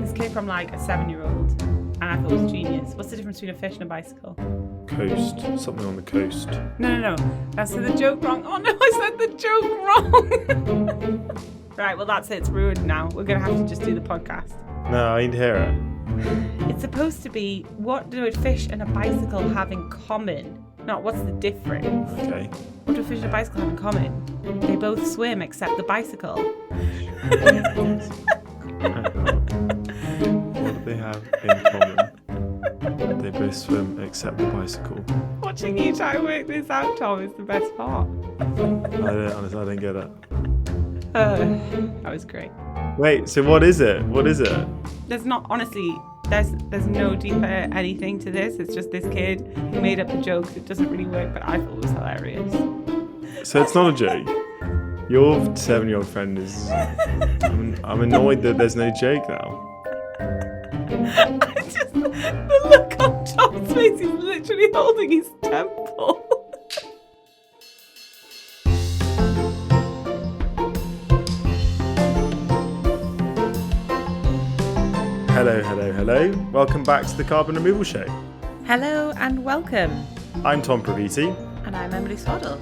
this came from like a 7-year-old, and I thought it was genius. What's the difference between a fish and a bicycle? Coast. Something on the coast. No. I said the joke wrong. Oh no, I said the joke wrong. Right, well that's it. It's ruined now. We're going to have to just do the podcast. No, I need to hear it. It's supposed to be, what do a fish and a bicycle have in common? Not what's the difference. Okay. What do a fish and a bicycle have in common? They both swim except the bicycle. What do they have in common? They both swim except the bicycle. Watching you try and work this out, Tom, is the best part. I don't get it. That was great. Wait, so what is it? What is it? There's not, honestly, there's no deeper anything to this. It's just this kid who made up a joke that doesn't really work, but I thought it was hilarious. So it's not a joke. Your 7-year-old friend is... I'm annoyed that there's no joke now. The look on Tom's face, he's literally holding his temple. Hello. Welcome back to the Carbon Removal Show. Hello and welcome. I'm Tom Praviti. And I'm Emily Swaddle.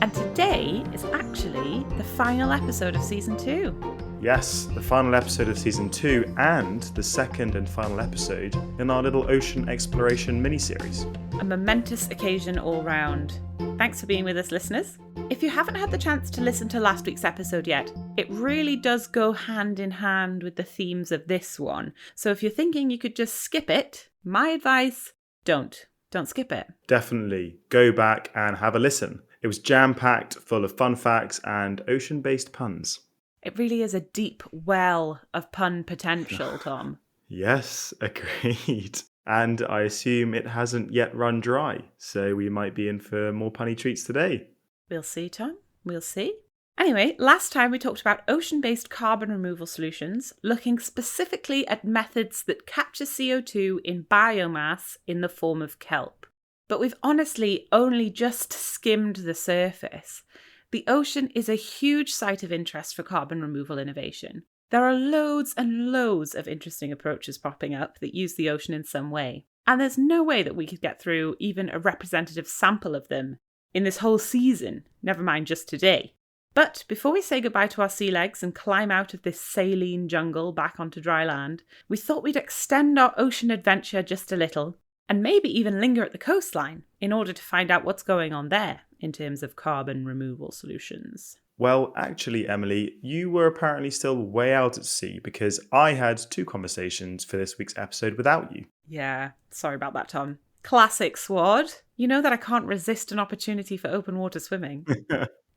And today is actually the final episode of Season 2. Yes, the final episode of Season 2 and the second and final episode in our little ocean exploration mini-series. A momentous occasion all round. Thanks for being with us, listeners. If you haven't had the chance to listen to last week's episode yet, it really does go hand in hand with the themes of this one. So if you're thinking you could just skip it, my advice, don't. Don't skip it. Definitely go back and have a listen. It was jam-packed, full of fun facts and ocean-based puns. It really is a deep well of pun potential, Tom. Yes, agreed. And I assume it hasn't yet run dry, so we might be in for more punny treats today. We'll see, Tom. We'll see. Anyway, last time we talked about ocean-based carbon removal solutions, looking specifically at methods that capture CO2 in biomass in the form of kelp. But we've honestly only just skimmed the surface. The ocean is a huge site of interest for carbon removal innovation. There are loads and loads of interesting approaches popping up that use the ocean in some way. And there's no way that we could get through even a representative sample of them in this whole season, never mind just today. But before we say goodbye to our sea legs and climb out of this saline jungle back onto dry land, we thought we'd extend our ocean adventure just a little and maybe even linger at the coastline in order to find out what's going on there in terms of carbon removal solutions. Well, actually, Emily, you were apparently still way out at sea because I had 2 conversations for this week's episode without you. Yeah, sorry about that, Tom. Classic Swad. You know that I can't resist an opportunity for open water swimming.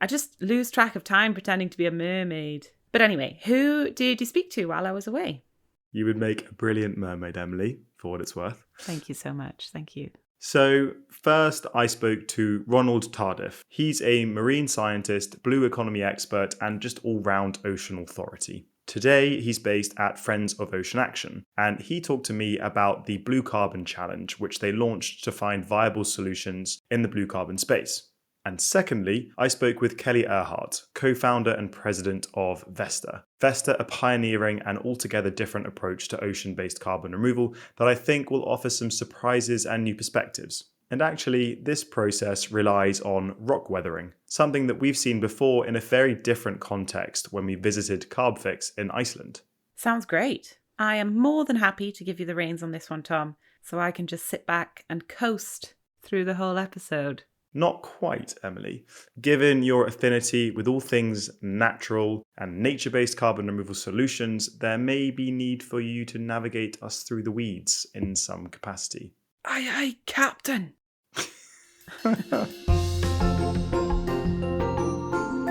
I just lose track of time pretending to be a mermaid. But anyway, who did you speak to while I was away? You would make a brilliant mermaid, Emily, for what it's worth. Thank you so much. Thank you. So first I spoke to Ronald Tardif. He's a marine scientist, blue economy expert, and just all-round ocean authority. Today he's based at Friends of Ocean Action, and he talked to me about the Blue Carbon Challenge, which they launched to find viable solutions in the blue carbon space. And secondly, I spoke with Kelly Earhart, co-founder and president of Vesta. Vesta, a pioneering and altogether different approach to ocean-based carbon removal that I think will offer some surprises and new perspectives. And actually, this process relies on rock weathering, something that we've seen before in a very different context when we visited Carbfix in Iceland. Sounds great. I am more than happy to give you the reins on this one, Tom, so I can just sit back and coast through the whole episode. Not quite, Emily. Given your affinity with all things natural and nature-based carbon removal solutions, there may be need for you to navigate us through the weeds in some capacity. Aye, aye, Captain!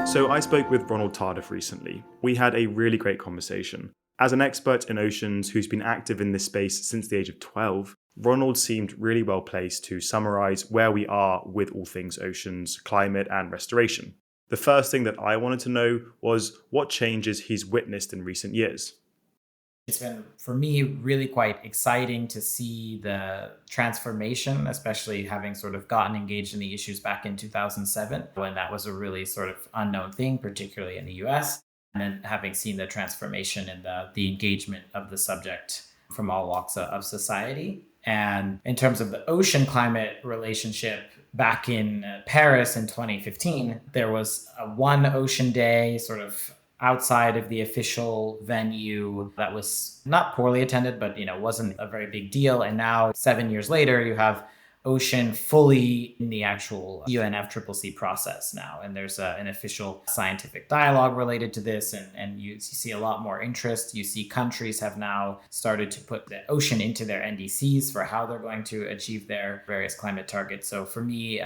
So I spoke with Ronald Tardif recently. We had a really great conversation. As an expert in oceans who's been active in this space since the age of 12, Ronald seemed really well placed to summarise where we are with all things oceans, climate and restoration. The first thing that I wanted to know was what changes he's witnessed in recent years. It's been, for me, really quite exciting to see the transformation, especially having sort of gotten engaged in the issues back in 2007, when that was a really sort of unknown thing, particularly in the US. and then having seen the transformation and the engagement of the subject from all walks of society. And in terms of the ocean climate relationship, back in Paris in 2015, there was a one ocean day sort of outside of the official venue that was not poorly attended, but wasn't a very big deal. And now 7 years later, you have ocean fully in the actual UNFCCC process now. And there's an official scientific dialogue related to this. And you see a lot more interest. You see countries have now started to put the ocean into their NDCs for how they're going to achieve their various climate targets. So for me,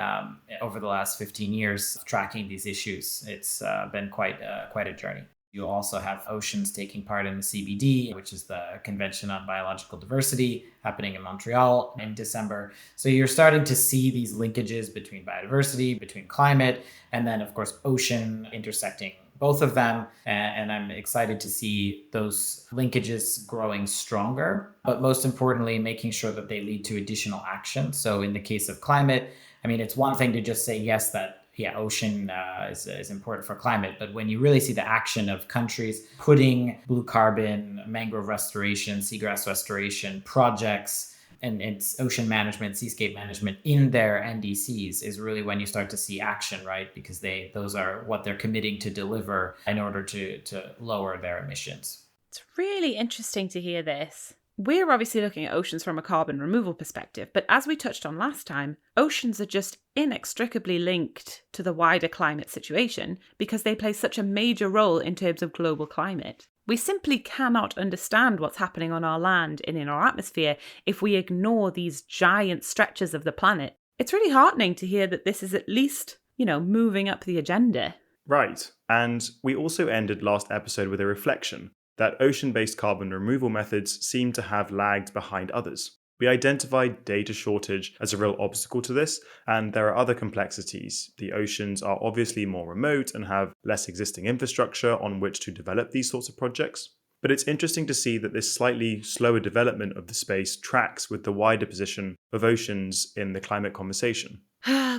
over the last 15 years, tracking these issues, it's been quite a journey. You also have oceans taking part in the CBD, which is the Convention on Biological Diversity, happening in Montreal in December. So you're starting to see these linkages between biodiversity, between climate, and then, of course, ocean intersecting both of them. And I'm excited to see those linkages growing stronger, but most importantly, making sure that they lead to additional action. So in the case of climate, it's one thing to just say, yes, that ocean is important for climate. But when you really see the action of countries putting blue carbon, mangrove restoration, seagrass restoration projects, and it's ocean management, seascape management in their NDCs, is really when you start to see action, right? Because those are what they're committing to deliver in order to lower their emissions. It's really interesting to hear this. We're obviously looking at oceans from a carbon removal perspective, but as we touched on last time, oceans are just inextricably linked to the wider climate situation because they play such a major role in terms of global climate. We simply cannot understand what's happening on our land and in our atmosphere if we ignore these giant stretches of the planet. It's really heartening to hear that this is at least, moving up the agenda. Right. And we also ended last episode with a reflection that ocean-based carbon removal methods seem to have lagged behind others. We identified data shortage as a real obstacle to this, and there are other complexities. The oceans are obviously more remote and have less existing infrastructure on which to develop these sorts of projects. But it's interesting to see that this slightly slower development of the space tracks with the wider position of oceans in the climate conversation.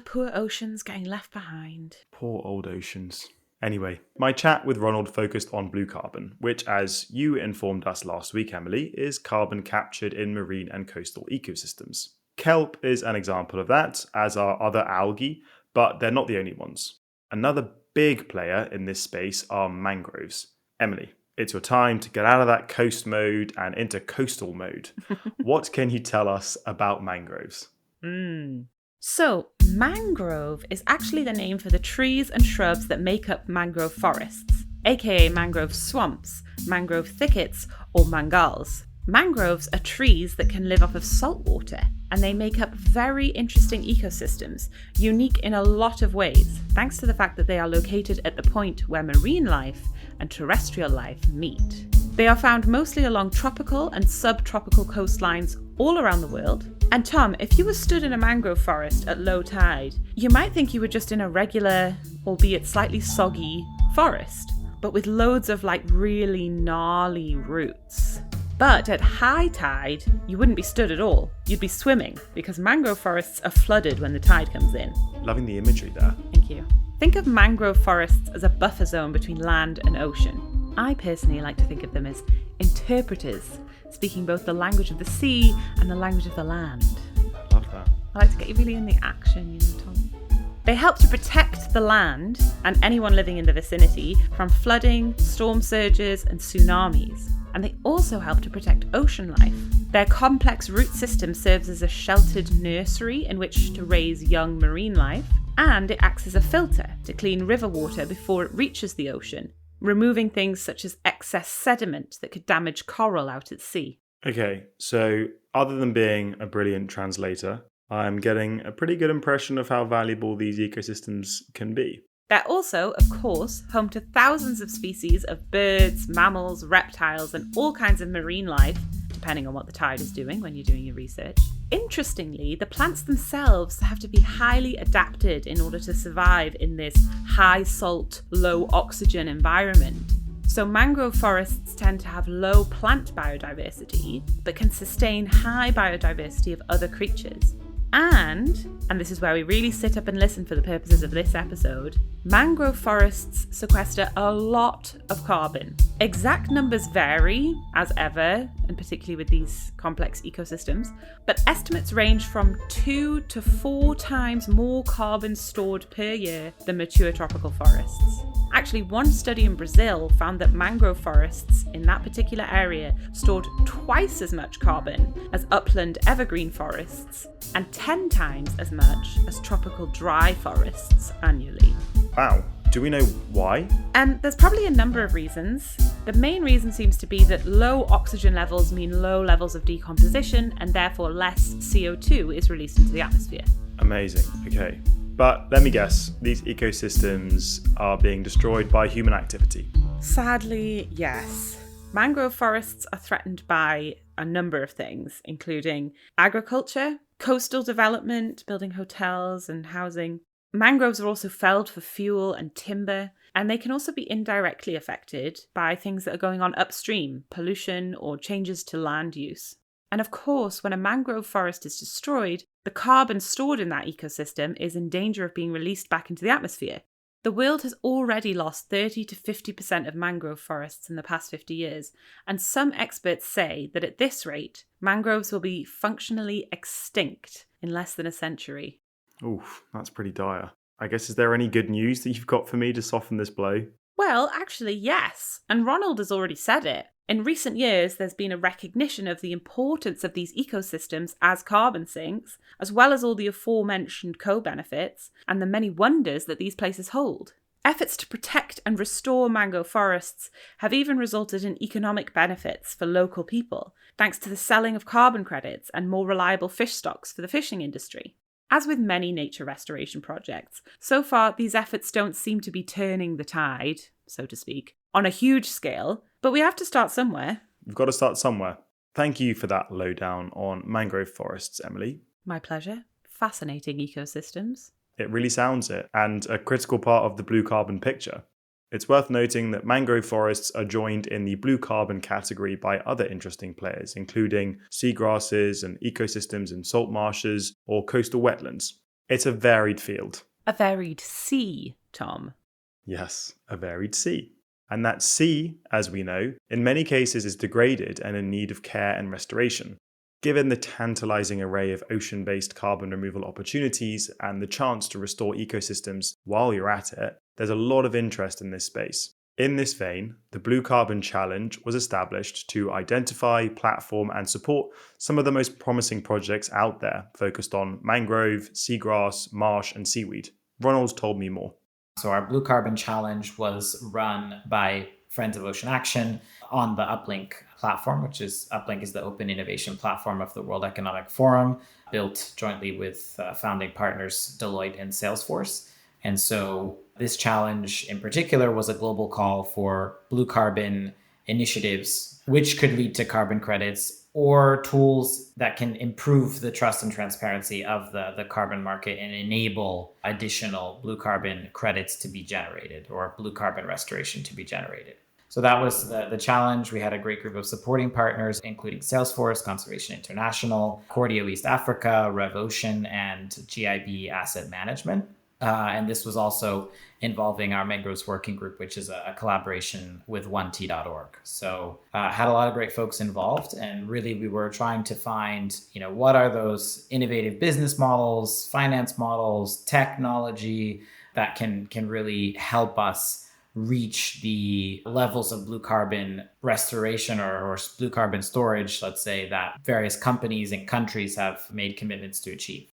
Poor oceans getting left behind. Poor old oceans. Anyway, my chat with Ronald focused on blue carbon, which, as you informed us last week, Emily, is carbon captured in marine and coastal ecosystems. Kelp is an example of that, as are other algae, but they're not the only ones. Another big player in this space are mangroves. Emily, it's your time to get out of that coast mode and into coastal mode. What can you tell us about mangroves? So, mangrove is actually the name for the trees and shrubs that make up mangrove forests, aka mangrove swamps, mangrove thickets, or mangals. Mangroves are trees that can live off of salt water, and they make up very interesting ecosystems, unique in a lot of ways, thanks to the fact that they are located at the point where marine life and terrestrial life meet. They are found mostly along tropical and subtropical coastlines all around the world. And Tom, if you were stood in a mangrove forest at low tide, you might think you were just in a regular, albeit slightly soggy, forest, but with loads of really gnarly roots. But at high tide, you wouldn't be stood at all. You'd be swimming, because mangrove forests are flooded when the tide comes in. Loving the imagery there. Thank you. Think of mangrove forests as a buffer zone between land and ocean. I personally like to think of them as interpreters, speaking both the language of the sea and the language of the land. I love that. I like to get you really in the action, Tom. They help to protect the land and anyone living in the vicinity from flooding, storm surges, and tsunamis. And they also help to protect ocean life. Their complex root system serves as a sheltered nursery in which to raise young marine life, and it acts as a filter to clean river water before it reaches the ocean, removing things such as excess sediment that could damage coral out at sea. Okay, so other than being a brilliant translator, I'm getting a pretty good impression of how valuable these ecosystems can be. They're also, of course, home to thousands of species of birds, mammals, reptiles, and all kinds of marine life, depending on what the tide is doing when you're doing your research. Interestingly, the plants themselves have to be highly adapted in order to survive in this high salt, low oxygen environment. So mangrove forests tend to have low plant biodiversity, but can sustain high biodiversity of other creatures. And this is where we really sit up and listen for the purposes of this episode, mangrove forests sequester a lot of carbon. Exact numbers vary, as ever, and particularly with these complex ecosystems, but estimates range from 2 to 4 times more carbon stored per year than mature tropical forests. Actually, one study in Brazil found that mangrove forests in that particular area stored twice as much carbon as upland evergreen forests and 10 times as much as tropical dry forests annually. Wow. Do we know why? There's probably a number of reasons. The main reason seems to be that low oxygen levels mean low levels of decomposition and therefore less CO2 is released into the atmosphere. Amazing. Okay. But let me guess, these ecosystems are being destroyed by human activity. Sadly, yes. Mangrove forests are threatened by a number of things, including agriculture, coastal development, building hotels and housing. Mangroves are also felled for fuel and timber, and they can also be indirectly affected by things that are going on upstream, pollution or changes to land use. And of course, when a mangrove forest is destroyed, the carbon stored in that ecosystem is in danger of being released back into the atmosphere. The world has already lost 30 to 50% of mangrove forests in the past 50 years, and some experts say that at this rate, mangroves will be functionally extinct in less than a century. Oof, that's pretty dire. I guess, is there any good news that you've got for me to soften this blow? Well, actually, yes. And Ronald has already said it. In recent years, there's been a recognition of the importance of these ecosystems as carbon sinks, as well as all the aforementioned co-benefits and the many wonders that these places hold. Efforts to protect and restore mangrove forests have even resulted in economic benefits for local people, thanks to the selling of carbon credits and more reliable fish stocks for the fishing industry. As with many nature restoration projects, so far these efforts don't seem to be turning the tide, so to speak, on a huge scale, but we have to start somewhere. We've got to start somewhere. Thank you for that lowdown on mangrove forests, Emily. My pleasure. Fascinating ecosystems. It really sounds it, and a critical part of the blue carbon picture. It's worth noting that mangrove forests are joined in the blue carbon category by other interesting players, including seagrasses and ecosystems in salt marshes or coastal wetlands. It's a varied field. A varied sea, Tom. Yes, a varied sea. And that sea, as we know, in many cases is degraded and in need of care and restoration. Given the tantalizing array of ocean-based carbon removal opportunities and the chance to restore ecosystems while you're at it, there's a lot of interest in this space. In this vein, the Blue Carbon Challenge was established to identify, platform, and support some of the most promising projects out there focused on mangrove, seagrass, marsh, and seaweed. Ronald told me more. So our Blue Carbon Challenge was run by Friends of Ocean Action on the Uplink platform, Uplink is the open innovation platform of the World Economic Forum, built jointly with founding partners Deloitte and Salesforce. And so this challenge in particular was a global call for blue carbon initiatives, which could lead to carbon credits or tools that can improve the trust and transparency of the carbon market and enable additional blue carbon credits to be generated or blue carbon restoration to be generated. So that was the challenge. We had a great group of supporting partners, including Salesforce, Conservation International, Cordio East Africa, RevOcean, and GIB Asset Management. And this was also involving our Mangroves Working Group, which is a collaboration with 1t.org. So had a lot of great folks involved. And really, we were trying to find, what are those innovative business models, finance models, technology that can really help us reach the levels of blue carbon restoration or blue carbon storage, let's say, that various companies and countries have made commitments to achieve.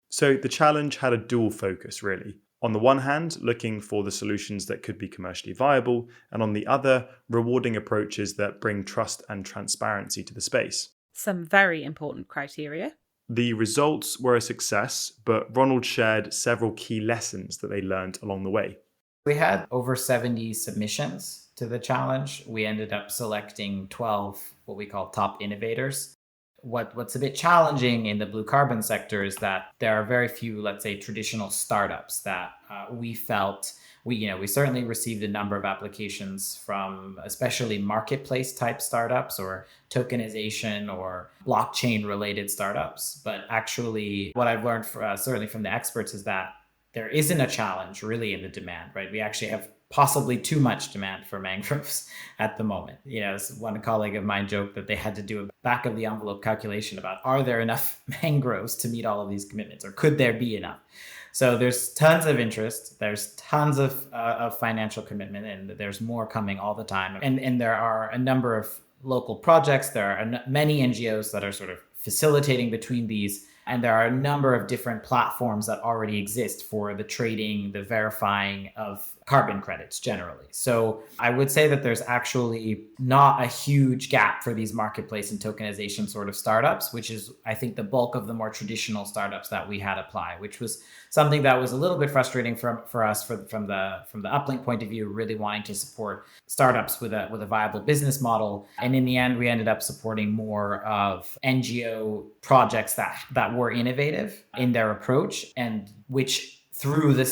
So the challenge had a dual focus, really. On the one hand, looking for the solutions that could be commercially viable, and on the other, rewarding approaches that bring trust and transparency to the space. Some very important criteria. The results were a success, but Ronald shared several key lessons that they learned along the way. We had over 70 submissions to the challenge. We ended up selecting 12 what we call top innovators. What's a bit challenging in the blue carbon sector is that there are very few, let's say, traditional startups that we felt We certainly received a number of applications from especially marketplace type startups or tokenization or blockchain related startups. But actually, what I've learned certainly from the experts is that there isn't a challenge really in the demand, right? We actually have possibly too much demand for mangroves at the moment. One colleague of mine joked that they had to do a back of the envelope calculation about, are there enough mangroves to meet all of these commitments, or could there be enough? So there's tons of interest, there's tons of financial commitment, and there's more coming all the time. And there are a number of local projects, there are many NGOs that are sort of facilitating between these. And there are a number of different platforms that already exist for the trading, the verifying of carbon credits generally. So I would say that there's actually not a huge gap for these marketplace and tokenization sort of startups, which is, I think, the bulk of the more traditional startups that we had apply, which was something that was a little bit frustrating for us from the Uplink point of view, really wanting to support startups with a viable business model. And in the end, we ended up supporting more of NGO projects that were innovative in their approach, and which through the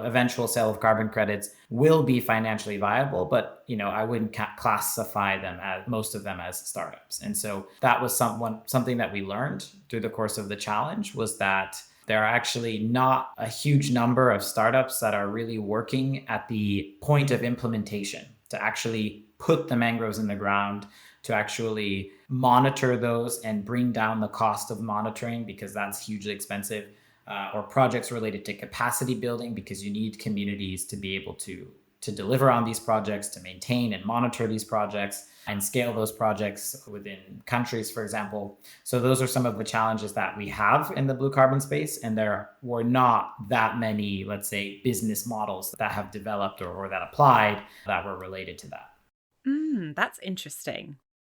eventual sale of carbon credits will be financially viable. But, I wouldn't classify most of them as startups. And so that was something that we learned through the course of the challenge, was that there are actually not a huge number of startups that are really working at the point of implementation to actually put the mangroves in the ground, to actually monitor those and bring down the cost of monitoring, because that's hugely expensive, or projects related to capacity building, because you need communities to be able to deliver on these projects, to maintain and monitor these projects and scale those projects within countries, for example. So those are some of the challenges that we have in the blue carbon space. And there were not that many, let's say, business models that have developed or that applied that were related to that. That's interesting.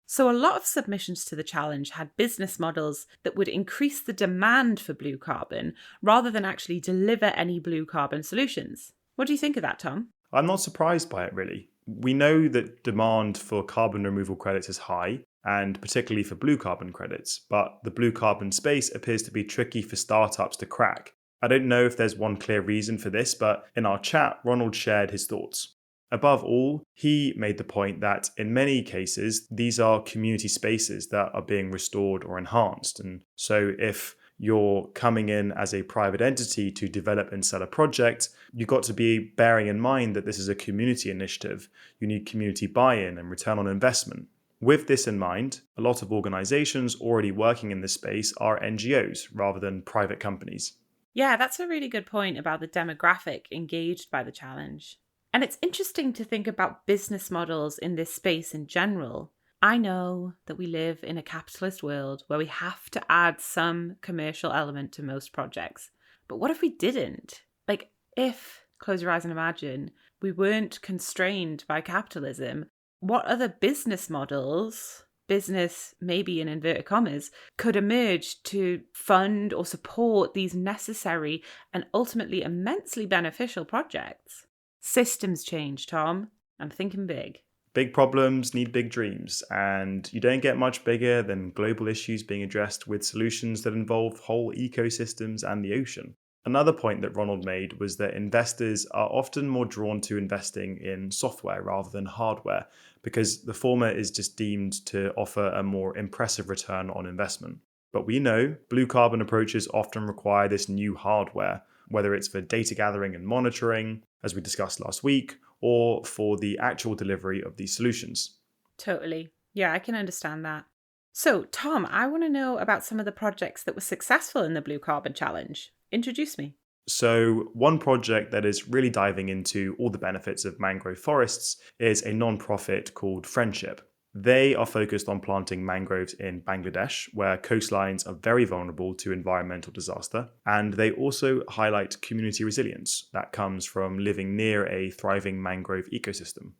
So a lot of submissions to the challenge had business models that would increase the demand for blue carbon rather than actually deliver any blue carbon solutions. What do you think of that, Tom? I'm not surprised by it, really. We know that demand for carbon removal credits is high, and particularly for blue carbon credits, but the blue carbon space appears to be tricky for startups to crack. I don't know if there's one clear reason for this, but in our chat, Ronald shared his thoughts. Above all, he made the point that in many cases, these are community spaces that are being restored or enhanced. And so if you're coming in as a private entity to develop and sell a project, you've got to be bearing in mind that this is a community initiative. You need community buy-in and return on investment. With this in mind, a lot of organizations already working in this space are NGOs rather than private companies. Yeah, that's a really good point about the demographic engaged by the challenge. And it's interesting to think about business models in this space in general. I know that we live in a capitalist world where we have to add some commercial element to most projects. But what if we didn't? Like, if, close your eyes and imagine, we weren't constrained by capitalism, what other business models, business maybe in inverted commas, could emerge to fund or support these necessary and ultimately immensely beneficial projects? Systems change, Tom. I'm thinking big. Big problems need big dreams, and you don't get much bigger than global issues being addressed with solutions that involve whole ecosystems and the ocean. Another point that Ronald made was that investors are often more drawn to investing in software rather than hardware, because the former is just deemed to offer a more impressive return on investment. But we know blue carbon approaches often require this new hardware, whether it's for data gathering and monitoring, as we discussed last week, or for the actual delivery of these solutions. Totally. Yeah, I can understand that. So, Tom, I want to know about some of the projects that were successful in the Blue Carbon Challenge. Introduce me. So one project that is really diving into all the benefits of mangrove forests is a non-profit called Friendship. They are focused on planting mangroves in Bangladesh, where coastlines are very vulnerable to environmental disaster. And they also highlight community resilience that comes from living near a thriving mangrove ecosystem.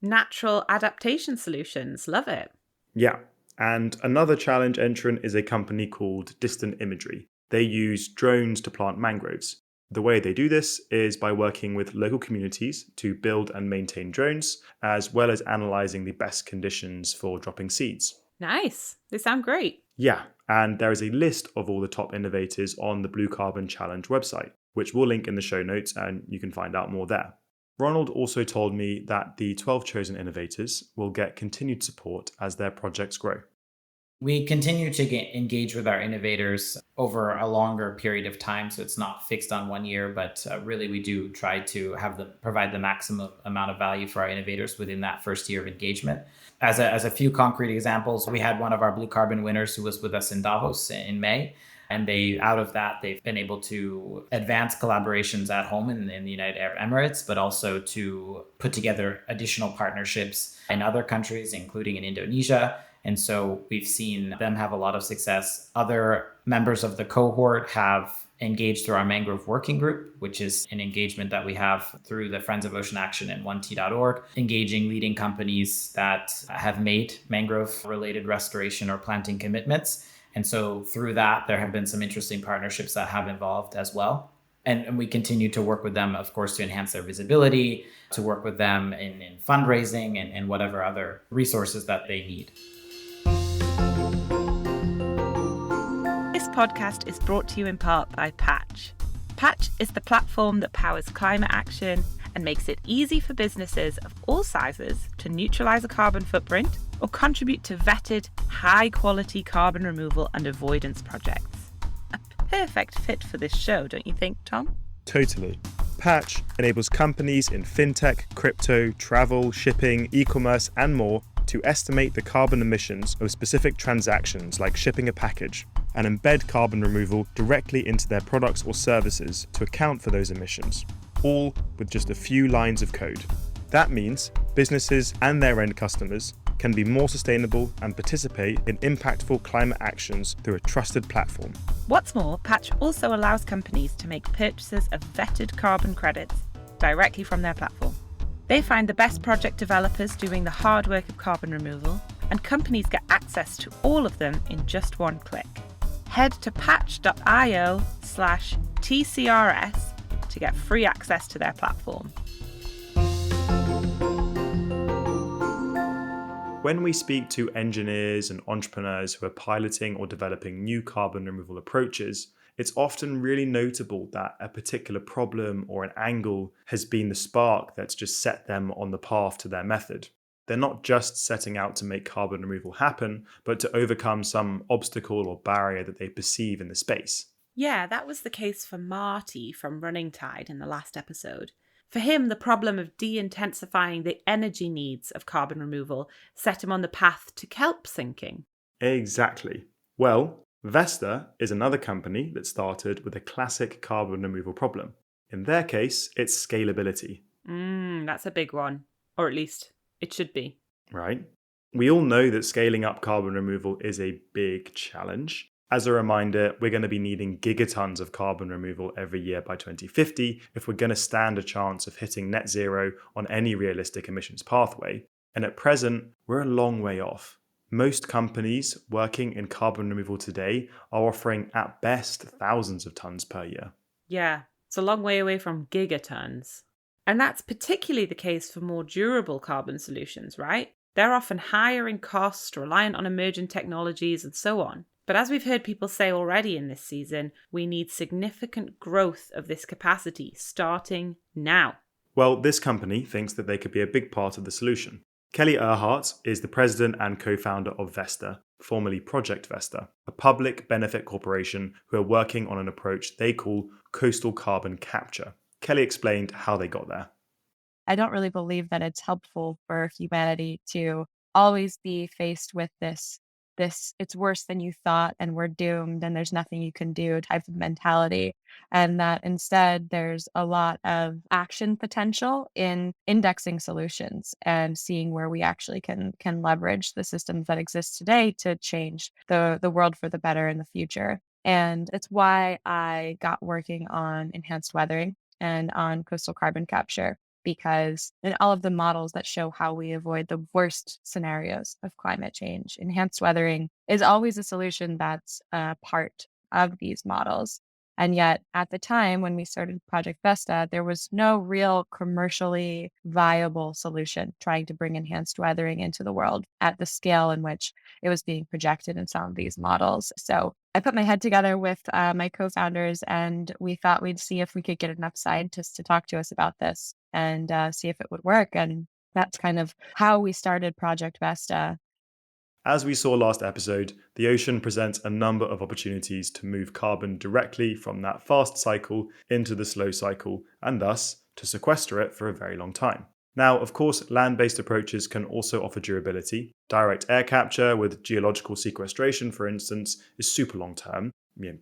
Natural adaptation solutions. Love it. Yeah. And another challenge entrant is a company called Distant Imagery. They use drones to plant mangroves. The way they do this is by working with local communities to build and maintain drones, as well as analysing the best conditions for dropping seeds. Nice. They sound great. Yeah, and there is a list of all the top innovators on the Blue Carbon Challenge website, which we'll link in the show notes and you can find out more there. Ronald also told me that the 12 chosen innovators will get continued support as their projects grow. We continue to engage with our innovators over a longer period of time, so it's not fixed on 1 year, but really we do try to have them provide the maximum amount of value for our innovators within that first year of engagement. As a few concrete examples, we had one of our blue carbon winners who was with us in Davos in May. And out of that, they've been able to advance collaborations at home in the United Arab Emirates, but also to put together additional partnerships in other countries, including in Indonesia. And so we've seen them have a lot of success. Other members of the cohort have engaged through our mangrove working group, which is an engagement that we have through the Friends of Ocean Action and 1t.org, engaging leading companies that have made mangrove related restoration or planting commitments. And so through that, there have been some interesting partnerships that have involved as well. And we continue to work with them, of course, to enhance their visibility, to work with them in fundraising and whatever other resources that they need. This podcast is brought to you in part by Patch. Patch is the platform that powers climate action and makes it easy for businesses of all sizes to neutralise a carbon footprint or contribute to vetted, high-quality carbon removal and avoidance projects. A perfect fit for this show, don't you think, Tom? Totally. Patch enables companies in fintech, crypto, travel, shipping, e-commerce, and more to estimate the carbon emissions of specific transactions like shipping a package and embed carbon removal directly into their products or services to account for those emissions, all with just a few lines of code. That means businesses and their end customers can be more sustainable and participate in impactful climate actions through a trusted platform. What's more, Patch also allows companies to make purchases of vetted carbon credits directly from their platform. They find the best project developers doing the hard work of carbon removal, and companies get access to all of them in just one click. Head to patch.io/TCRS to get free access to their platform. When we speak to engineers and entrepreneurs who are piloting or developing new carbon removal approaches, it's often really notable that a particular problem or an angle has been the spark that's just set them on the path to their method. They're not just setting out to make carbon removal happen, but to overcome some obstacle or barrier that they perceive in the space. Yeah, that was the case for Marty from Running Tide in the last episode. For him, the problem of de-intensifying the energy needs of carbon removal set him on the path to kelp sinking. Exactly. Well, Vesta is another company that started with a classic carbon removal problem. In their case, it's scalability. That's a big one. Or at least, it should be. Right? We all know that scaling up carbon removal is a big challenge. As a reminder, we're going to be needing gigatons of carbon removal every year by 2050 if we're going to stand a chance of hitting net zero on any realistic emissions pathway. And at present, we're a long way off. Most companies working in carbon removal today are offering at best thousands of tons per year. Yeah, it's a long way away from gigatons. And that's particularly the case for more durable carbon solutions, right? They're often higher in cost, reliant on emerging technologies, and so on. But as we've heard people say already in this season, we need significant growth of this capacity starting now. Well, this company thinks that they could be a big part of the solution. Kelly Earhart is the president and co-founder of Vesta, formerly Project Vesta, a public benefit corporation who are working on an approach they call coastal carbon capture. Kelly explained how they got there. I don't really believe that it's helpful for humanity to always be faced with this it's worse than you thought and we're doomed and there's nothing you can do type of mentality. And that instead there's a lot of action potential in indexing solutions and seeing where we actually can leverage the systems that exist today to change the world for the better in the future. And it's why I got working on enhanced weathering and on coastal carbon capture, because in all of the models that show how we avoid the worst scenarios of climate change, enhanced weathering is always a solution that's a part of these models. And yet at the time when we started Project Vesta, there was no real commercially viable solution trying to bring enhanced weathering into the world at the scale in which it was being projected in some of these models. So I put my head together with my co-founders and we thought we'd see if we could get enough scientists to talk to us about this. and see if it would work. And that's kind of how we started Project Vesta. As we saw last episode, the ocean presents a number of opportunities to move carbon directly from that fast cycle into the slow cycle, and thus to sequester it for a very long time. Now, of course, land-based approaches can also offer durability. Direct air capture with geological sequestration, for instance, is super long-term,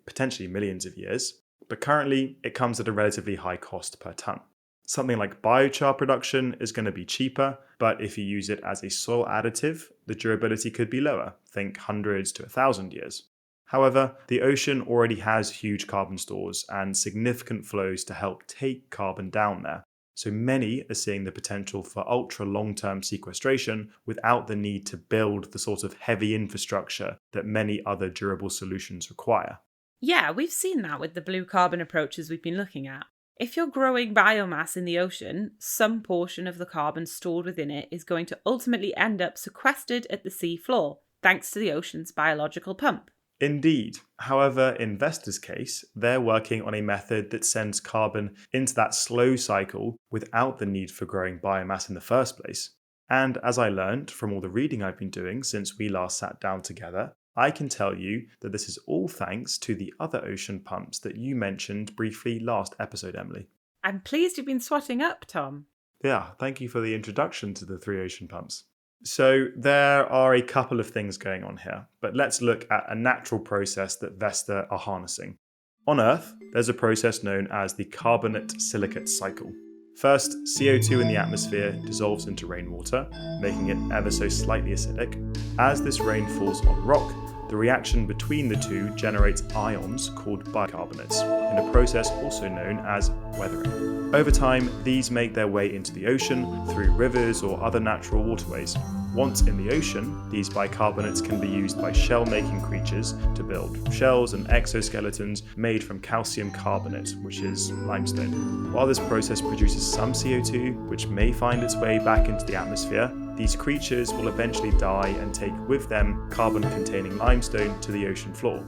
potentially millions of years, but currently it comes at a relatively high cost per ton. Something like biochar production is going to be cheaper, but if you use it as a soil additive, the durability could be lower, think hundreds to 1,000 years. However, the ocean already has huge carbon stores and significant flows to help take carbon down there. So many are seeing the potential for ultra long-term sequestration without the need to build the sort of heavy infrastructure that many other durable solutions require. Yeah, we've seen that with the blue carbon approaches we've been looking at. If you're growing biomass in the ocean, some portion of the carbon stored within it is going to ultimately end up sequestered at the sea floor, thanks to the ocean's biological pump. Indeed. However, in Vesta's case, they're working on a method that sends carbon into that slow cycle without the need for growing biomass in the first place. And as I learned from all the reading I've been doing since we last sat down together, I can tell you that this is all thanks to the other ocean pumps that you mentioned briefly last episode, Emily. I'm pleased you've been swatting up, Tom. Yeah, thank you for the introduction to the 3 ocean pumps. So there are a couple of things going on here, but let's look at a natural process that Vesta are harnessing. On Earth, there's a process known as the carbonate-silicate cycle. First, CO2 in the atmosphere dissolves into rainwater, making it ever so slightly acidic. As this rain falls on rock, the reaction between the two generates ions called bicarbonates, in a process also known as weathering. Over time, these make their way into the ocean through rivers or other natural waterways. Once in the ocean, these bicarbonates can be used by shell-making creatures to build shells and exoskeletons made from calcium carbonate, which is limestone. While this process produces some CO2, which may find its way back into the atmosphere, these creatures will eventually die and take with them carbon-containing limestone to the ocean floor.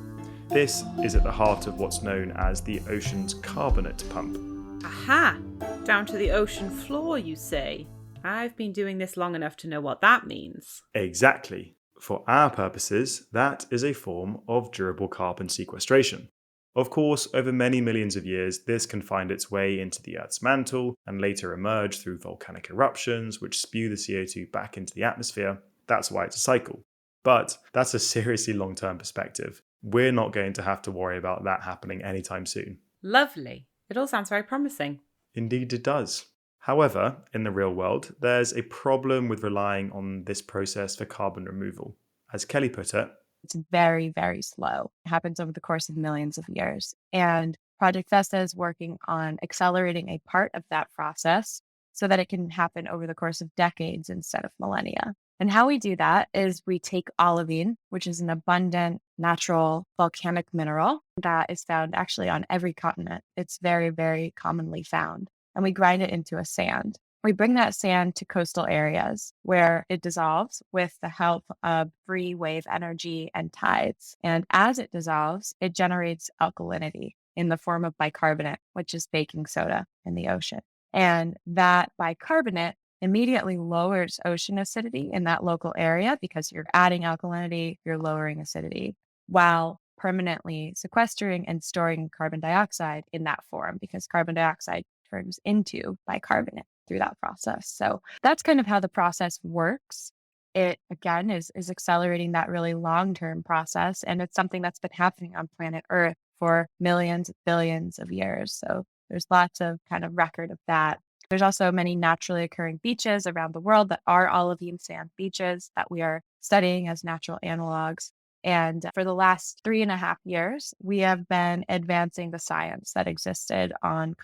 This is at the heart of what's known as the ocean's carbonate pump. Aha! Down to the ocean floor, you say? I've been doing this long enough to know what that means. Exactly. For our purposes, that is a form of durable carbon sequestration. Of course, over many millions of years, this can find its way into the Earth's mantle and later emerge through volcanic eruptions, which spew the CO2 back into the atmosphere. That's why it's a cycle. But that's a seriously long-term perspective. We're not going to have to worry about that happening anytime soon. Lovely. It all sounds very promising. Indeed it does. However, in the real world, there's a problem with relying on this process for carbon removal. As Kelly put it, it's very, very slow. It happens over the course of millions of years. And Project Vesta is working on accelerating a part of that process so that it can happen over the course of decades instead of millennia. And how we do that is we take olivine, which is an abundant natural volcanic mineral that is found actually on every continent. It's very, very commonly found. And we grind it into a sand. We bring that sand to coastal areas where it dissolves with the help of free wave energy and tides. And as it dissolves, it generates alkalinity in the form of bicarbonate, which is baking soda in the ocean. And that bicarbonate immediately lowers ocean acidity in that local area because you're adding alkalinity, you're lowering acidity, while permanently sequestering and storing carbon dioxide in that form because carbon dioxide turns into bicarbonate through that process. So that's kind of how the process works. It, again, is accelerating that really long-term process. And it's something that's been happening on planet Earth for millions, billions of years. So there's lots of kind of record of that. There's also many naturally occurring beaches around the world that are olivine sand beaches that we are studying as natural analogs. And for the last 3.5 years, we have been advancing the science that existed on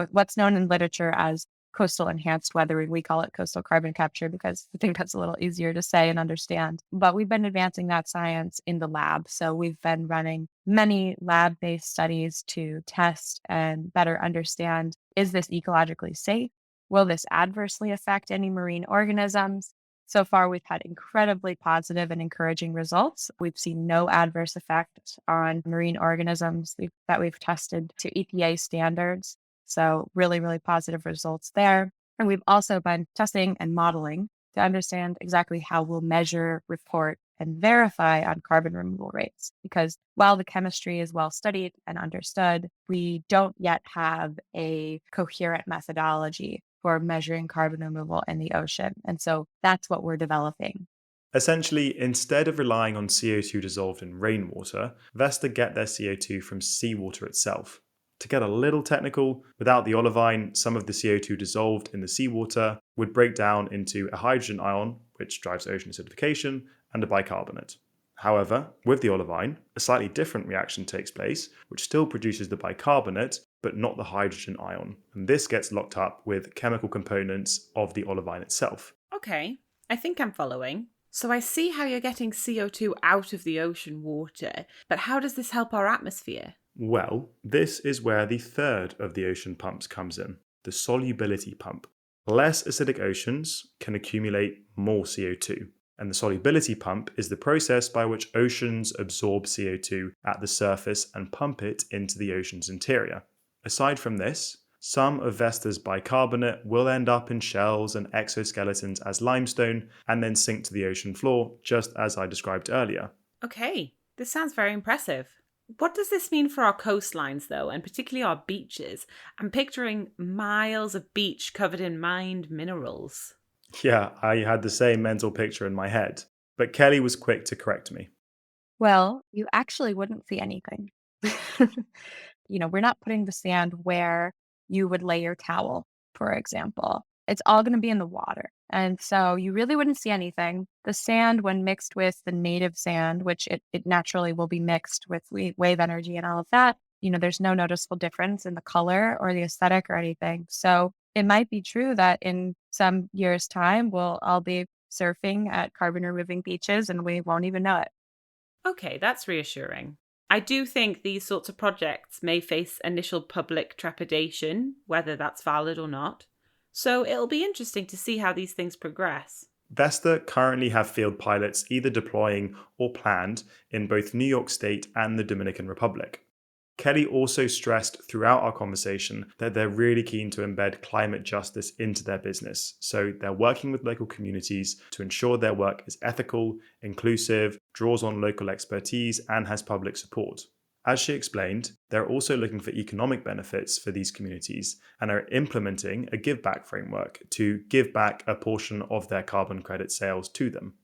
what's known in literature as coastal enhanced weathering. We call it coastal carbon capture because I think that's a little easier to say and understand. But we've been advancing that science in the lab. So we've been running many lab-based studies to test and better understand, is this ecologically safe? Will this adversely affect any marine organisms? So far, we've had incredibly positive and encouraging results. We've seen no adverse effects on marine organisms that we've tested to EPA standards. So really, really positive results there. And we've also been testing and modeling to understand exactly how we'll measure, report, and verify on carbon removal rates. Because while the chemistry is well studied and understood, we don't yet have a coherent methodology for measuring carbon removal in the ocean. And so that's what we're developing. Essentially, instead of relying on CO2 dissolved in rainwater, Vesta get their CO2 from seawater itself. To get a little technical, without the olivine, some of the CO2 dissolved in the seawater would break down into a hydrogen ion, which drives ocean acidification, and a bicarbonate. However, with the olivine, a slightly different reaction takes place, which still produces the bicarbonate, but not the hydrogen ion. And this gets locked up with chemical components of the olivine itself. Okay, I think I'm following. So I see how you're getting CO2 out of the ocean water, but how does this help our atmosphere? Well, this is where the third of the ocean pumps comes in, the solubility pump. Less acidic oceans can accumulate more CO2, and the solubility pump is the process by which oceans absorb CO2 at the surface and pump it into the ocean's interior. Aside from this, some of Vesta's bicarbonate will end up in shells and exoskeletons as limestone and then sink to the ocean floor, just as I described earlier. Okay, this sounds very impressive. What does this mean for our coastlines, though, and particularly our beaches? I'm picturing miles of beach covered in mined minerals. Yeah, I had the same mental picture in my head, but Kelly was quick to correct me. Well, you actually wouldn't see anything. We're not putting the sand where you would lay your towel, for example. It's all going to be in the water. And so you really wouldn't see anything. The sand, when mixed with the native sand, which it naturally will be mixed with wave energy and all of that, there's no noticeable difference in the color or the aesthetic or anything. So it might be true that in some years' time, we'll all be surfing at carbon removing beaches and we won't even know it. Okay, that's reassuring. I do think these sorts of projects may face initial public trepidation, whether that's valid or not. So it'll be interesting to see how these things progress. Vesta currently have field pilots either deploying or planned in both New York State and the Dominican Republic. Kelly also stressed throughout our conversation that they're really keen to embed climate justice into their business. So they're working with local communities to ensure their work is ethical, inclusive, draws on local expertise, and has public support. As she explained, they're also looking for economic benefits for these communities and are implementing a give back framework to give back a portion of their carbon credit sales to them.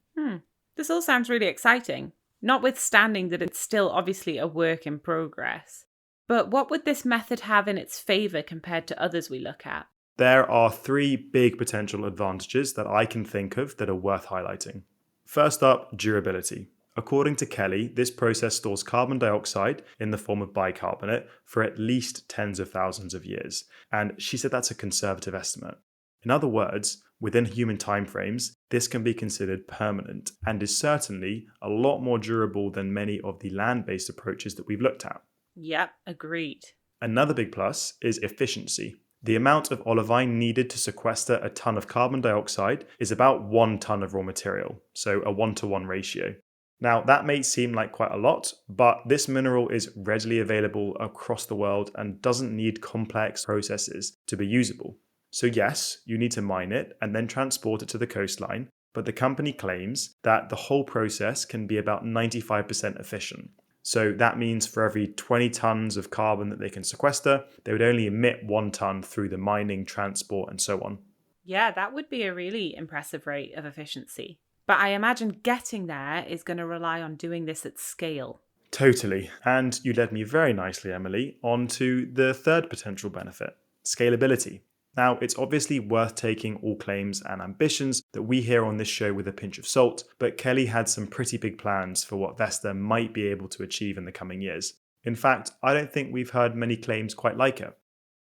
This all sounds really exciting, notwithstanding that it's still obviously a work in progress. But what would this method have in its favour compared to others we look at? There are three big potential advantages that I can think of that are worth highlighting. First up, durability. According to Kelly, this process stores carbon dioxide in the form of bicarbonate for at least tens of thousands of years, and she said that's a conservative estimate. In other words, within human timeframes, this can be considered permanent and is certainly a lot more durable than many of the land-based approaches that we've looked at. Yep, agreed. Another big plus is efficiency. The amount of olivine needed to sequester a ton of carbon dioxide is about 1 ton of raw material, so a 1-to-1 ratio. Now, that may seem like quite a lot, but this mineral is readily available across the world and doesn't need complex processes to be usable. So yes, you need to mine it and then transport it to the coastline, but the company claims that the whole process can be about 95% efficient. So that means for every 20 tons of carbon that they can sequester, they would only emit 1 ton through the mining, transport, and so on. Yeah, that would be a really impressive rate of efficiency. But I imagine getting there is going to rely on doing this at scale. Totally. And you led me very nicely, Emily, on to the third potential benefit, scalability. Now, it's obviously worth taking all claims and ambitions that we hear on this show with a pinch of salt, but Kelly had some pretty big plans for what Vesta might be able to achieve in the coming years. In fact, I don't think we've heard many claims quite like it.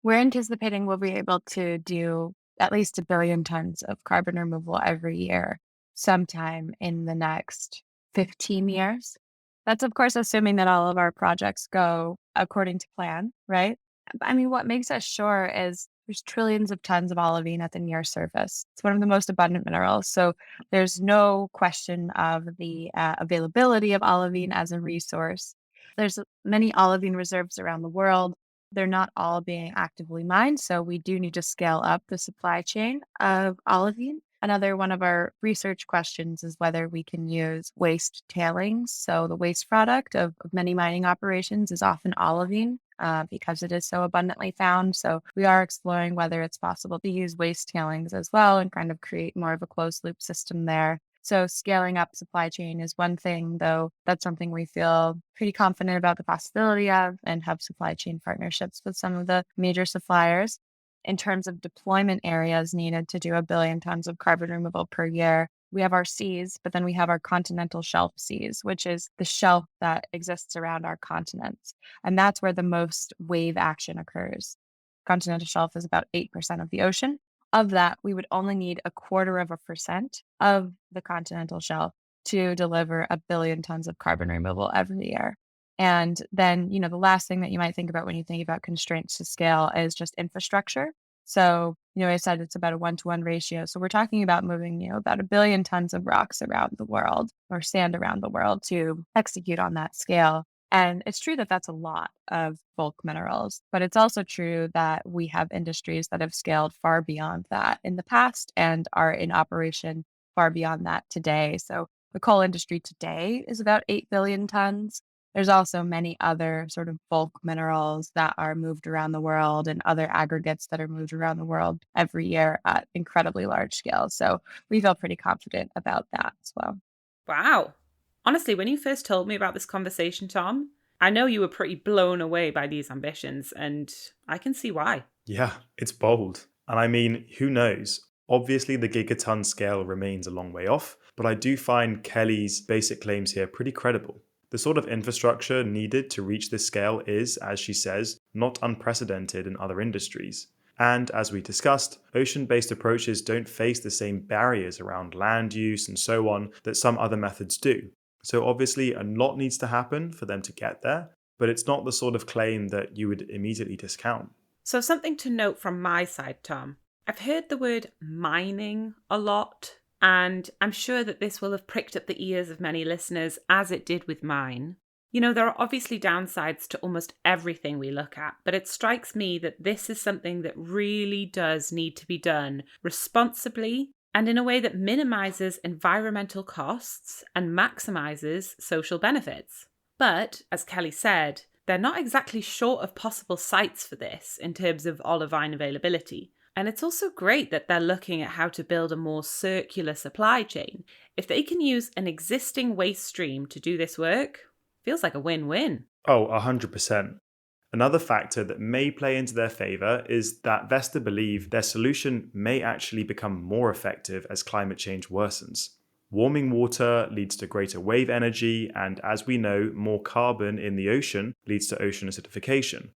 We're anticipating we'll be able to do at least 1 billion tons of carbon removal every year, sometime in the next 15 years. That's, of course, assuming that all of our projects go according to plan, right? I mean, what makes us sure is there's trillions of tons of olivine at the near surface. It's one of the most abundant minerals. So there's no question of the availability of olivine as a resource. There's many olivine reserves around the world. They're not all being actively mined, so we do need to scale up the supply chain of olivine. Another one of our research questions is whether we can use waste tailings. So the waste product of many mining operations is often olivine because it is so abundantly found. So we are exploring whether it's possible to use waste tailings as well and kind of create more of a closed loop system there. So scaling up supply chain is one thing, though that's something we feel pretty confident about the possibility of and have supply chain partnerships with some of the major suppliers. In terms of deployment areas needed to do 1 billion tons of carbon removal per year, we have our seas, but then we have our continental shelf seas, which is the shelf that exists around our continents. And that's where the most wave action occurs. Continental shelf is about 8% of the ocean. Of that, we would only need 0.25% of the continental shelf to deliver 1 billion tons of carbon removal every year. And then, the last thing that you might think about when you think about constraints to scale is just infrastructure. So, I said it's about a 1-to-1 ratio. So we're talking about moving, about 1 billion tons of rocks around the world or sand around the world to execute on that scale. And it's true that that's a lot of bulk minerals, but it's also true that we have industries that have scaled far beyond that in the past and are in operation far beyond that today. So the coal industry today is about 8 billion tons. There's also many other sort of bulk minerals that are moved around the world and other aggregates that are moved around the world every year at incredibly large scale. So we feel pretty confident about that as well. Wow. Honestly, when you first told me about this conversation, Tom, I know you were pretty blown away by these ambitions, and I can see why. Yeah, it's bold. And I mean, who knows? Obviously, the gigaton scale remains a long way off, but I do find Kelly's basic claims here pretty credible. The sort of infrastructure needed to reach this scale is, as she says, not unprecedented in other industries. And as we discussed, ocean based approaches don't face the same barriers around land use and so on that some other methods do. So obviously, a lot needs to happen for them to get there, but it's not the sort of claim that you would immediately discount. So, something to note from my side, Tom. I've heard the word mining a lot, and I'm sure that this will have pricked up the ears of many listeners, as it did with mine. There are obviously downsides to almost everything we look at, but it strikes me that this is something that really does need to be done responsibly and in a way that minimizes environmental costs and maximizes social benefits. But, as Kelly said, they're not exactly short of possible sites for this in terms of olivine availability. And it's also great that they're looking at how to build a more circular supply chain. If they can use an existing waste stream to do this work, feels like a win-win. Oh, 100%. Another factor that may play into their favour is that Vesta believe their solution may actually become more effective as climate change worsens. Warming water leads to greater wave energy, and as we know, more carbon in the ocean leads to ocean acidification.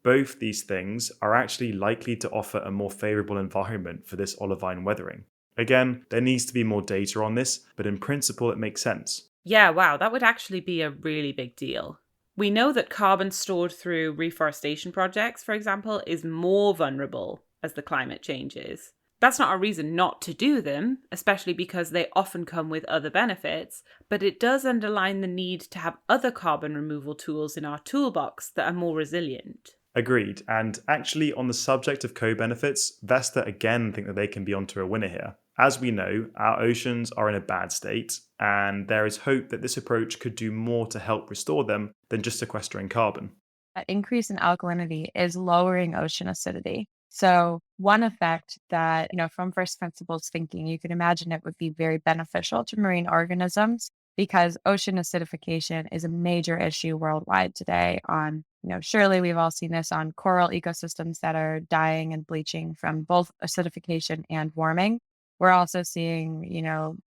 Both these things are actually likely to offer a more favourable environment for this olivine weathering. Again, there needs to be more data on this, but in principle it makes sense. Yeah, wow, that would actually be a really big deal. We know that carbon stored through reforestation projects, for example, is more vulnerable as the climate changes. That's not a reason not to do them, especially because they often come with other benefits, but it does underline the need to have other carbon removal tools in our toolbox that are more resilient. Agreed. And actually, on the subject of co-benefits, Vesta again think that they can be onto a winner here. As we know, our oceans are in a bad state, and there is hope that this approach could do more to help restore them than just sequestering carbon. That increase in alkalinity is lowering ocean acidity. So one effect that, from first principles thinking, you can imagine it would be very beneficial to marine organisms because ocean acidification is a major issue worldwide today on, surely we've all seen this on coral ecosystems that are dying and bleaching from both acidification and warming. We're also seeing,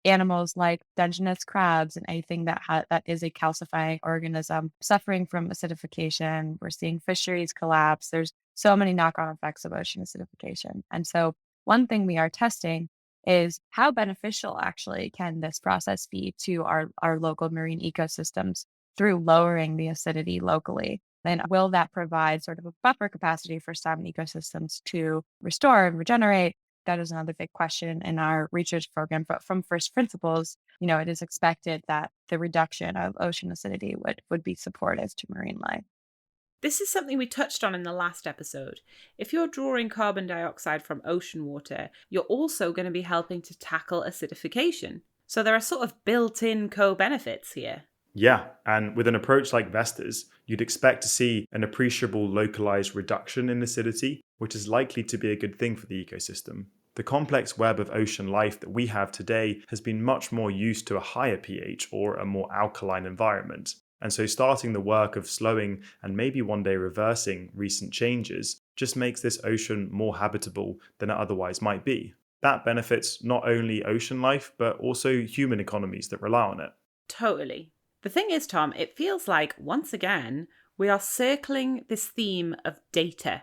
animals like Dungeness crabs and anything that is a calcifying organism suffering from acidification. We're seeing fisheries collapse. There's so many knock-on effects of ocean acidification. And so one thing we are testing is how beneficial actually can this process be to our local marine ecosystems through lowering the acidity locally. Then will that provide sort of a buffer capacity for some ecosystems to restore and regenerate? That is another big question in our research program. But from first principles, it is expected that the reduction of ocean acidity would be supportive to marine life. This is something we touched on in the last episode. If you're drawing carbon dioxide from ocean water, you're also going to be helping to tackle acidification. So there are sort of built-in co-benefits here. Yeah, and with an approach like Vesta's, you'd expect to see an appreciable localized reduction in acidity, which is likely to be a good thing for the ecosystem. The complex web of ocean life that we have today has been much more used to a higher pH or a more alkaline environment. And so starting the work of slowing and maybe one day reversing recent changes just makes this ocean more habitable than it otherwise might be. That benefits not only ocean life, but also human economies that rely on it. Totally. The thing is, Tom, it feels like, once again, we are circling this theme of data.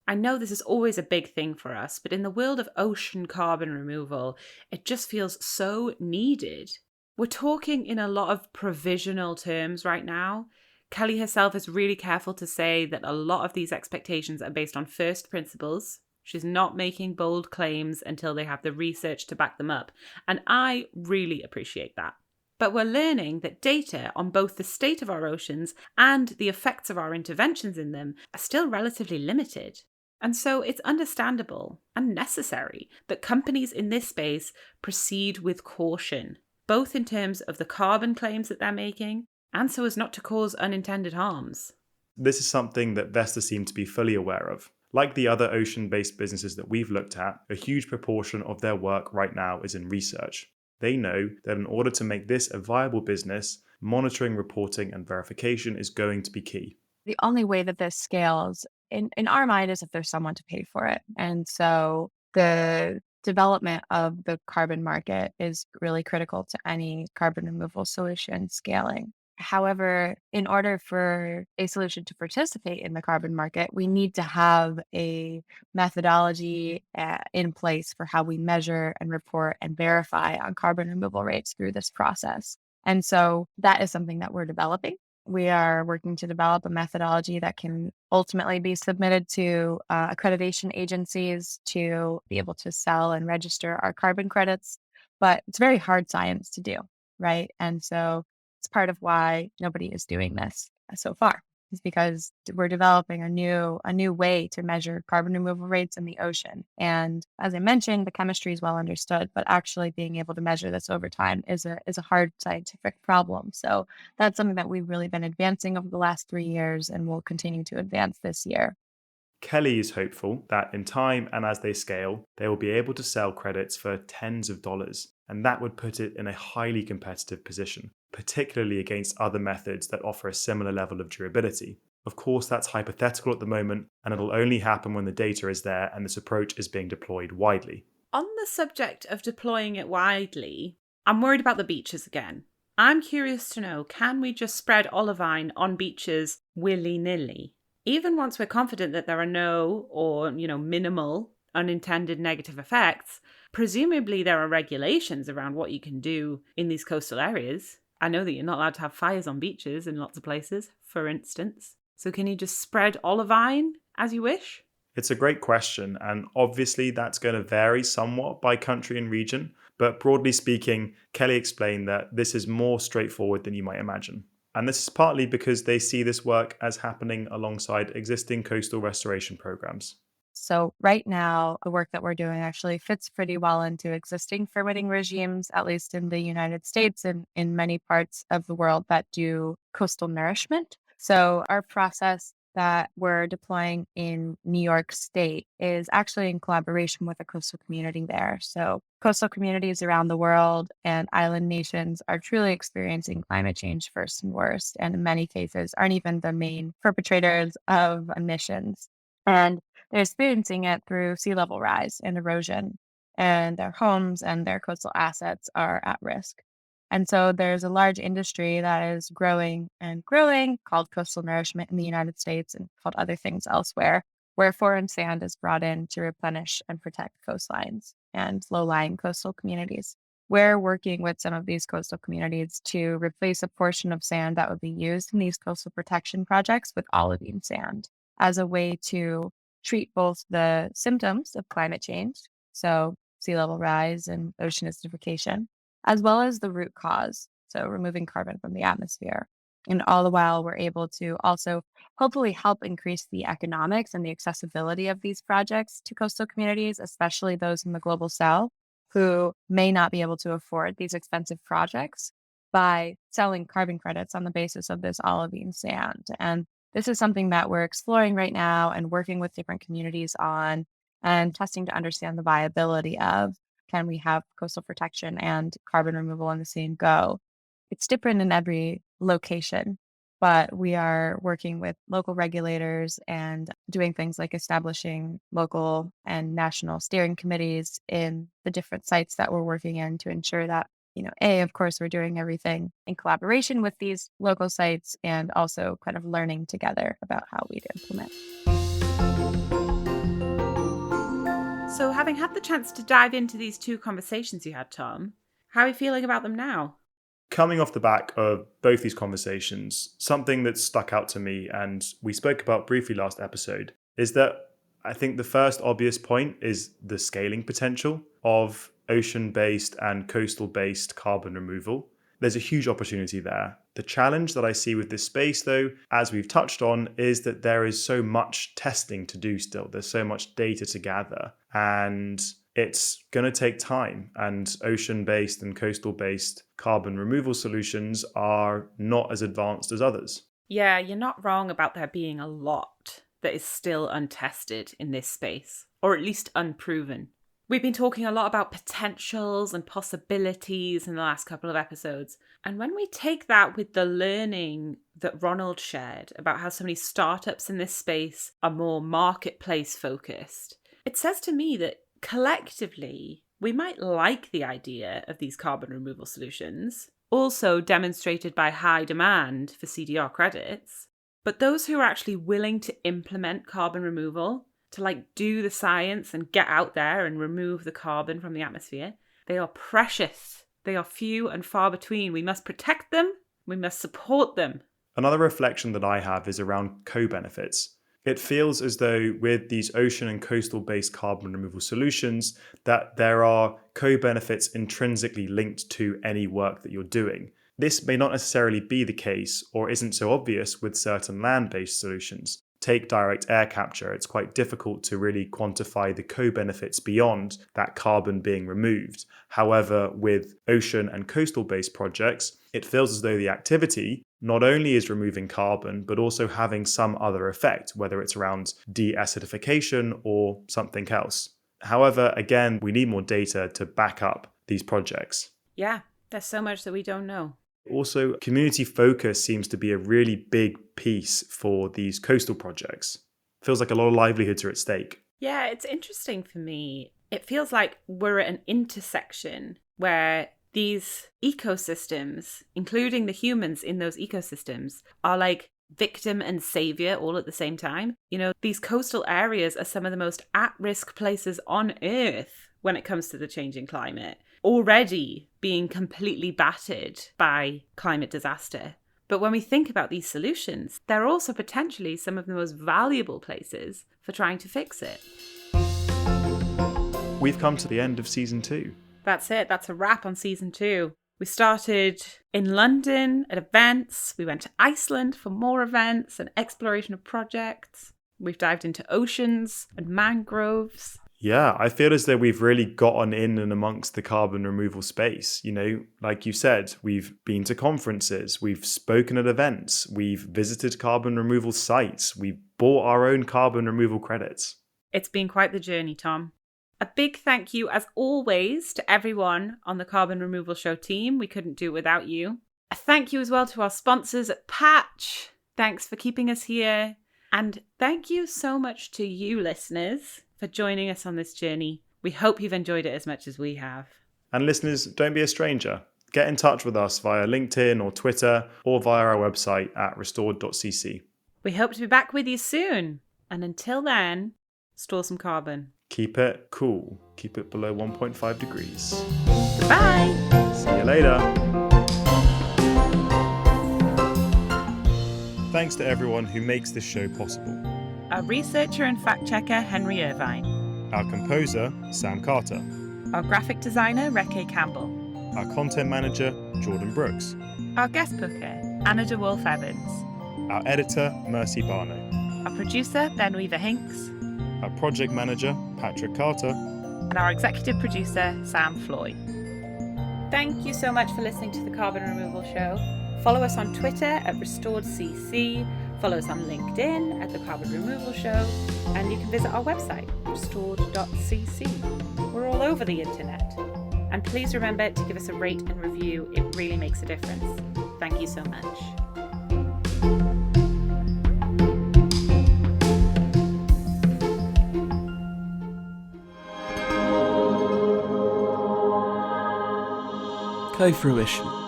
I know this is always a big thing for us, but in the world of ocean carbon removal, it just feels so needed. We're talking in a lot of provisional terms right now. Kelly herself is really careful to say that a lot of these expectations are based on first principles. She's not making bold claims until they have the research to back them up. And I really appreciate that. But we're learning that data on both the state of our oceans and the effects of our interventions in them are still relatively limited. And so it's understandable and necessary that companies in this space proceed with caution, both in terms of the carbon claims that they're making and so as not to cause unintended harms. This is something that Vesta seem to be fully aware of. Like the other ocean-based businesses that we've looked at, a huge proportion of their work right now is in research. They know that in order to make this a viable business, monitoring, reporting, and verification is going to be key. The only way that this scales in our mind is if there's someone to pay for it. And so the development of the carbon market is really critical to any carbon removal solution scaling. However, in order for a solution to participate in the carbon market, we need to have a methodology in place for how we measure and report and verify on carbon removal rates through this process. And so that is something that we're developing. We are working to develop a methodology that can ultimately be submitted to accreditation agencies to be able to sell and register our carbon credits. But it's very hard science to do, right? And so it's part of why nobody is doing this so far, is because we're developing a new way to measure carbon removal rates in the ocean. And as I mentioned, the chemistry is well understood, but actually being able to measure this over time is a hard scientific problem. So that's something that we've really been advancing over the last 3 years and will continue to advance this year. Kelly is hopeful that in time and as they scale, they will be able to sell credits for tens of dollars, and that would put it in a highly competitive position, particularly against other methods that offer a similar level of durability. Of course, that's hypothetical at the moment, and it'll only happen when the data is there and this approach is being deployed widely. On the subject of deploying it widely, I'm worried about the beaches again. I'm curious to know, can we just spread olivine on beaches willy-nilly? Even once we're confident that there are no or, minimal unintended negative effects, presumably there are regulations around what you can do in these coastal areas. I know that you're not allowed to have fires on beaches in lots of places, for instance. So can you just spread olivine as you wish? It's a great question, and obviously that's going to vary somewhat by country and region, but broadly speaking, Kelly explained that this is more straightforward than you might imagine. And this is partly because they see this work as happening alongside existing coastal restoration programs. So right now, the work that we're doing actually fits pretty well into existing permitting regimes, at least in the United States and in many parts of the world that do coastal nourishment. So our process that we're deploying in New York State is actually in collaboration with a coastal community there. So coastal communities around the world and island nations are truly experiencing climate change first and worst, and in many cases aren't even the main perpetrators of emissions. And they're experiencing it through sea level rise and erosion, and their homes and their coastal assets are at risk. And so there's a large industry that is growing and growing called coastal nourishment in the United States and called other things elsewhere, where foreign sand is brought in to replenish and protect coastlines and low-lying coastal communities. We're working with some of these coastal communities to replace a portion of sand that would be used in these coastal protection projects with olivine sand as a way to treat both the symptoms of climate change, so sea level rise and ocean acidification, as well as the root cause, so removing carbon from the atmosphere. And all the while, we're able to also hopefully help increase the economics and the accessibility of these projects to coastal communities, especially those in the global south who may not be able to afford these expensive projects by selling carbon credits on the basis of this olivine sand. And this is something that we're exploring right now and working with different communities on and testing to understand the viability of, can we have coastal protection and carbon removal in the same go? It's different in every location, but we are working with local regulators and doing things like establishing local and national steering committees in the different sites that we're working in to ensure that, of course, we're doing everything in collaboration with these local sites and also kind of learning together about how we'd implement. So, having had the chance to dive into these two conversations you had, Tom, how are you feeling about them now? Coming off the back of both these conversations, something that stuck out to me and we spoke about briefly last episode is that I think the first obvious point is the scaling potential of ocean-based and coastal-based carbon removal. There's a huge opportunity there. The challenge that I see with this space, though, as we've touched on, is that there is so much testing to do still. There's so much data to gather, and it's going to take time. And ocean-based and coastal-based carbon removal solutions are not as advanced as others. Yeah, you're not wrong about there being a lot that is still untested in this space, or at least unproven. We've been talking a lot about potentials and possibilities in the last couple of episodes. And when we take that with the learning that Ronald shared about how so many startups in this space are more marketplace focused, it says to me that collectively, we might like the idea of these carbon removal solutions, also demonstrated by high demand for CDR credits. But those who are actually willing to implement carbon removal, to do the science and get out there and remove the carbon from the atmosphere, they are precious. They are few and far between. We must protect them. We must support them. Another reflection that I have is around co-benefits. It feels as though with these ocean and coastal based carbon removal solutions that there are co-benefits intrinsically linked to any work that you're doing. This may not necessarily be the case or isn't so obvious with certain land-based solutions. Take direct air capture, it's quite difficult to really quantify the co-benefits beyond that carbon being removed. However, with ocean and coastal-based projects, it feels as though the activity not only is removing carbon, but also having some other effect, whether it's around de-acidification or something else. However, again, we need more data to back up these projects. Yeah, there's so much that we don't know. Also, community focus seems to be a really big piece for these coastal projects. Feels like a lot of livelihoods are at stake. Yeah, it's interesting for me. It feels like we're at an intersection where these ecosystems, including the humans in those ecosystems, are like victim and savior all at the same time. These coastal areas are some of the most at-risk places on Earth when it comes to the changing climate, already being completely battered by climate disaster. But when we think about these solutions, they're also potentially some of the most valuable places for trying to fix it. We've come to the end of season 2. That's it. That's a wrap on season 2. We started in London at events. We went to Iceland for more events and exploration of projects. We've dived into oceans and mangroves. Yeah, I feel as though we've really gotten in and amongst the carbon removal space. Like you said, we've been to conferences, we've spoken at events, we've visited carbon removal sites, we've bought our own carbon removal credits. It's been quite the journey, Tom. A big thank you, as always, to everyone on the Carbon Removal Show team. We couldn't do it without you. A thank you as well to our sponsors at Patch. Thanks for keeping us here. And thank you so much to you, listeners, for joining us on this journey. We hope you've enjoyed it as much as we have. And listeners, don't be a stranger. Get in touch with us via LinkedIn or Twitter or via our website at restored.cc. We hope to be back with you soon. And until then, store some carbon. Keep it cool. Keep it below 1.5 degrees. Goodbye. See you later. Thanks to everyone who makes this show possible. Our researcher and fact checker, Henry Irvine. Our composer, Sam Carter. Our graphic designer, Reke Campbell. Our content manager, Jordan Brooks. Our guest booker, Anna DeWolf Evans. Our editor, Mercy Barno. Our producer, Ben Weaver Hinks. Our project manager, Patrick Carter. And our executive producer, Sam Floyd. Thank you so much for listening to the Carbon Removal Show. Follow us on Twitter at RestoredCC. Follow us on LinkedIn at The Carbon Removal Show. And you can visit our website, restored.cc. We're all over the internet. And please remember to give us a rate and review. It really makes a difference. Thank you so much. Co-fruition.